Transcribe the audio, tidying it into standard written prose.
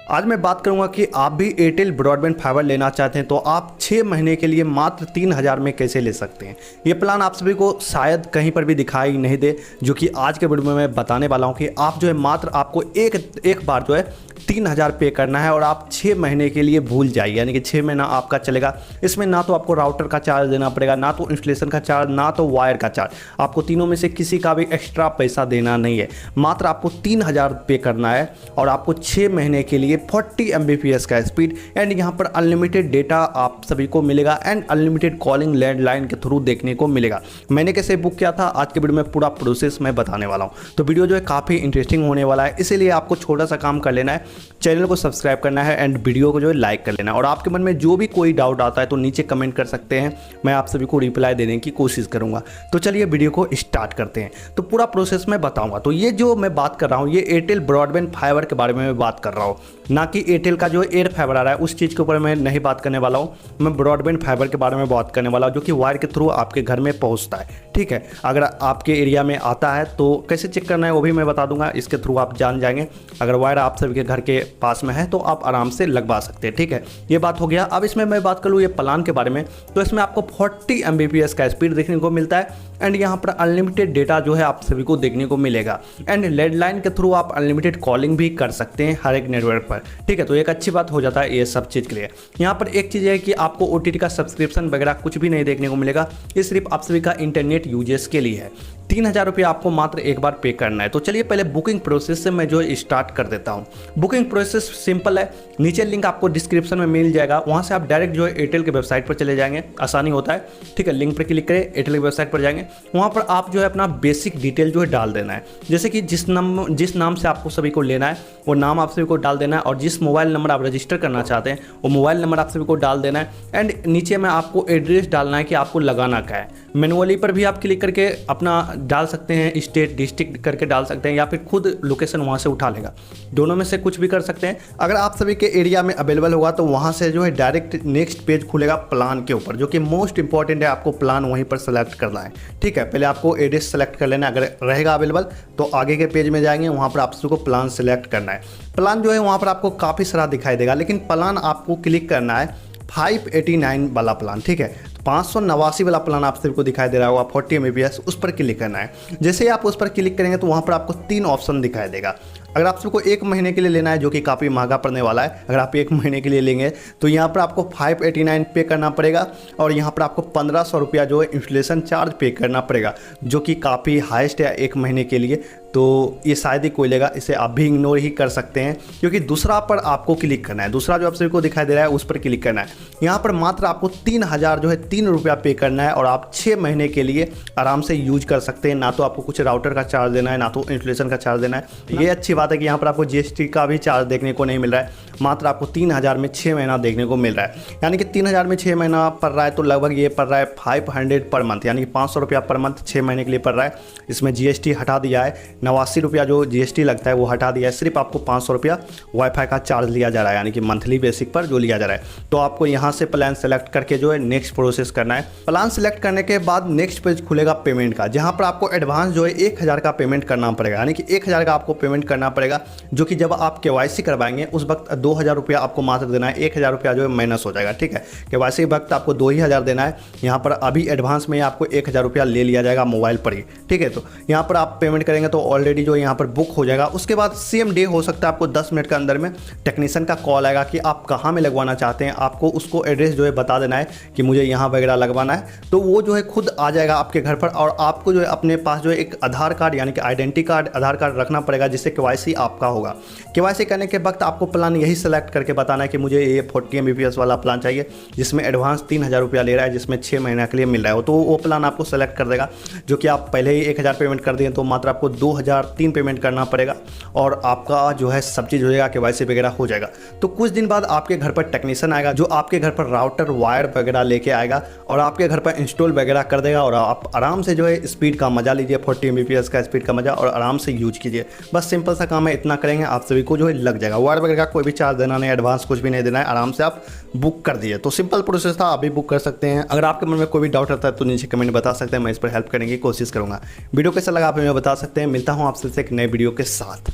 आज मैं बात करूंगा कि आप भी एयरटेल ब्रॉडबैंड फाइबर लेना चाहते हैं तो आप 6 महीने के लिए मात्र 3000 में कैसे ले सकते हैं। ये प्लान आप सभी को शायद कहीं पर भी दिखाई नहीं दे, जो कि आज के वीडियो में मैं बताने वाला हूं कि आप जो है मात्र आपको एक बार जो है 3000 पे करना है और आप 6 महीने के लिए भूल जाइए, यानी कि 6 महीना आपका चलेगा। इसमें ना तो आपको राउटर का चार्ज देना पड़ेगा, ना तो इंस्टॉलेशन का चार्ज, ना तो वायर का चार्ज। आपको तीनों में से किसी का भी एक्स्ट्रा पैसा देना नहीं है, मात्र आपको 3000 पे करना है और आपको 6 महीने के लिए 40 Mbps का स्पीड एंड यहाँ पर अनलिमिटेड डेटा आप सभी को मिलेगा एंड अनलिमिटेड कॉलिंग लैंडलाइन के थ्रू देखने को मिलेगा। मैंने कैसे बुक किया था आज के वीडियो में पूरा प्रोसेस मैं बताने वाला हूँ, तो वीडियो जो है काफ़ी इंटरेस्टिंग होने वाला है। इसीलिए आपको छोटा सा काम कर लेना है, चैनल को सब्सक्राइब करना है एंड वीडियो को जो है लाइक कर लेना है। और आपके मन में जो भी कोई डाउट आता है तो नीचे कमेंट कर सकते हैं, मैं आप सभी को रिप्लाई देने की कोशिश करूंगा। तो चलिए वीडियो को स्टार्ट करते हैं। तो पूरा प्रोसेस मैं बताऊंगा। तो ये जो मैं बात कर रहा हूँ ये एयरटेल ब्रॉडबैंड फाइबर के बारे में मैं बात कर रहा हूँ, ना कि एयरटेल का जो एयर फाइबर आ रहा है उस चीज़ के ऊपर मैं नहीं बात करने वाला हूँ। मैं ब्रॉडबैंड फाइबर के बारे में बात करने वाला हूँ जो कि वायर के थ्रू आपके घर में पहुँचता है। ठीक है, अगर आपके एरिया में आता है तो कैसे चेक करना है वो भी मैं बता दूंगा, इसके थ्रू आप जान जाएंगे। अगर वायर आप सभी के घर के पास में है तो आप आराम से लगवा सकते हैं। ठीक है, ये बात हो गया। अब इसमें मैं बात कर लूँ ये प्लान के बारे में, तो इसमें आपको 40 Mbps का स्पीड देखने को मिलता है एंड यहाँ पर अनलिमिटेड डेटा जो है आप सभी को देखने को मिलेगा एंड लैंडलाइन के थ्रू आप अनलिमिटेड कॉलिंग भी कर सकते हैं हर एक नेटवर्क पर। ठीक है, तो एक अच्छी बात हो जाता है ये सब चीज़ के लिए। यहाँ पर एक चीज़ है कि आपको OTT का सब्सक्रिप्शन वगैरह कुछ भी नहीं देखने को मिलेगा, ये सिर्फ आप सभी का इंटरनेट यूजेस के लिए है। 3000 रुपये आपको मात्र एक बार पे करना है। तो चलिए पहले बुकिंग प्रोसेस से मैं जो स्टार्ट कर देता हूँ। बुकिंग प्रोसेस सिंपल है, नीचे लिंक आपको डिस्क्रिप्शन में मिल जाएगा, वहाँ से आप डायरेक्ट जो है एयरटेल के वेबसाइट पर चले जाएंगे, आसानी होता है। ठीक है, लिंक पर क्लिक करें, एयरटेल की वेबसाइट पर जाएंगे, वहाँ पर आप जो है अपना बेसिक डिटेल जो है डाल देना है। जैसे कि जिस नाम से आपको सभी को लेना है वो नाम आप सभी को डाल देना है और जिस मोबाइल नंबर आप रजिस्टर करना चाहते हैं वो मोबाइल नंबर आप सभी को डाल देना है एंड नीचे में आपको एड्रेस डालना है कि आपको लगाना क्या है। मैनुअली पर भी आप क्लिक करके अपना डाल सकते हैं, स्टेट डिस्ट्रिक्ट करके डाल सकते हैं या फिर खुद लोकेशन वहाँ से उठा लेगा, दोनों में से कुछ भी कर सकते हैं। अगर आप सभी के एरिया में अवेलेबल होगा तो वहाँ से जो है डायरेक्ट नेक्स्ट पेज खुलेगा प्लान के ऊपर, जो कि मोस्ट इंपॉर्टेंट है, आपको प्लान वहीं पर सेलेक्ट करना है। ठीक है, पहले आपको एड्रेस सेलेक्ट कर लेना है, अगर रहेगा अवेलेबल तो आगे के पेज में जाएंगे, वहाँ पर आप सभी को प्लान सेलेक्ट करना है। प्लान जो है वहाँ पर आपको काफ़ी सारा दिखाई देगा, लेकिन प्लान आपको क्लिक करना है 589 वाला प्लान। ठीक है, 589 वाला प्लान आप सभी को दिखाई दे रहा होगा 40 Mbps, उस पर क्लिक करना है। जैसे ही आप उस पर क्लिक करेंगे तो वहाँ पर आपको 3 ऑप्शन दिखाई देगा। अगर आप सबको 1 महीने के लिए लेना है जो कि काफ़ी महंगा पड़ने वाला है, अगर आप 1 महीने के लिए लेंगे तो यहाँ पर आपको 589 पे करना पड़ेगा और यहाँ पर आपको 1500 रुपया जो है इंस्टॉलेशन चार्ज पे करना पड़ेगा, जो कि काफ़ी हाईएस्ट है 1 महीने के लिए। तो ये शायद ही कोई लेगा, इसे आप भी इग्नोर ही कर सकते हैं, क्योंकि दूसरा पर आपको क्लिक करना है। दूसरा जो आप सभी को दिखाई दे रहा है उस पर क्लिक करना है। यहाँ पर मात्र आपको 3000 जो है 3 रुपया पे करना है और आप 6 महीने के लिए आराम से यूज कर सकते हैं। ना तो आपको कुछ राउटर का चार्ज देना है, ना तो इंस्टॉलेशन का चार्ज देना है। ये अच्छी बात है कि यहाँ पर आपको GST का भी चार्ज देखने को नहीं मिल रहा है, मात्र आपको 3000 में 6 महीना देखने को मिल रहा है। यानी कि 3000 में 6 महीना पड़ रहा है तो लगभग ये पड़ रहा है 500 पर मंथ, यानी कि 500 रुपया पर मंथ 6 महीने के लिए पड़ रहा है। इसमें GST हटा दिया है, 89 रुपया जो GST लगता है वो हटा दिया है, सिर्फ आपको 500 रुपया वाईफाई का चार्ज लिया जा रहा है, यानी कि मंथली बेसिक पर जो लिया जा रहा है। तो आपको यहाँ से प्लान सेलेक्ट करके जो है नेक्स्ट प्रोसेस करना है। प्लान सेलेक्ट करने के बाद नेक्स्ट पेज खुलेगा पेमेंट का, जहाँ पर आपको एडवांस जो है 1000 का पेमेंट करना पड़ेगा, यानी कि 1000 का आपको पेमेंट करना पड़ेगा, जो कि जब आप KYC करवाएंगे उस वक्त 2000 रुपया आपको मात्र देना है, 1000 रुपया जो है माइनस हो जाएगा। ठीक है, KYC वक्त आपको 2000 देना है, यहाँ पर अभी एडवांस में आपको 1000 रुपया ले लिया जाएगा मोबाइल पर ही। ठीक है, तो यहाँ पर आप पेमेंट करेंगे तो ऑलरेडी जो यहाँ पर बुक हो जाएगा। उसके बाद सेम डे हो सकता है आपको 10 मिनट के अंदर में टेक्नीशियन का कॉल आएगा कि आप कहाँ में लगवाना चाहते हैं, आपको उसको एड्रेस जो है बता देना है कि मुझे यहाँ वगैरह लगवाना है, तो वो जो है खुद आ जाएगा आपके घर पर। और आपको जो है अपने पास जो है एक आधार कार्ड यानी कि आइडेंटिटी कार्ड, आधार कार्ड रखना पड़ेगा, जिससे KYC आपका होगा। KYC करने के वक्त आपको प्लान यही सेलेक्ट करके बताना है कि मुझे ये 40 Mbps वाला प्लान चाहिए जिसमें एडवांस 3000 रुपया ले रहा है, जिसमें 6 महीने के लिए मिल रहा है, तो वो प्लान आपको सेलेक्ट कर देगा। जो कि आप पहले ही 1000 पेमेंट कर दिए तो मात्र आपको 2003 पेमेंट करना पड़ेगा और आपका जो है सब चीज़ हो जाएगा, KYC वगैरह हो जाएगा। तो कुछ दिन बाद आपके घर पर टेक्नीशियन आएगा जो आपके घर पर राउटर वायर वगैरह लेके आएगा और आपके घर पर इंस्टॉल वगैरह कर देगा और आप आराम से जो है स्पीड का मजा लीजिए, 40 Mbps का स्पीड का मजा, और आराम से यूज कीजिए। बस सिंपल सा काम है, इतना करेंगे आप सभी को जो है लग जाएगा। वायर वगैरह का कोई भी चार्ज देना नहीं, एडवांस कुछ भी नहीं देना है, आराम से आप बुक कर दिए। तो सिंपल प्रोसेस था, आप भी बुक कर सकते हैं। अगर आपके मन में कोई भी डाउट रहता है तो नीचे कमेंट बता सकते हैं, मैं इस पर हेल्प करने की कोशिश करूंगा। वीडियो कैसा लगा आप हमें बता सकते हैं। मिलता हूँ आपसे एक नए वीडियो के साथ।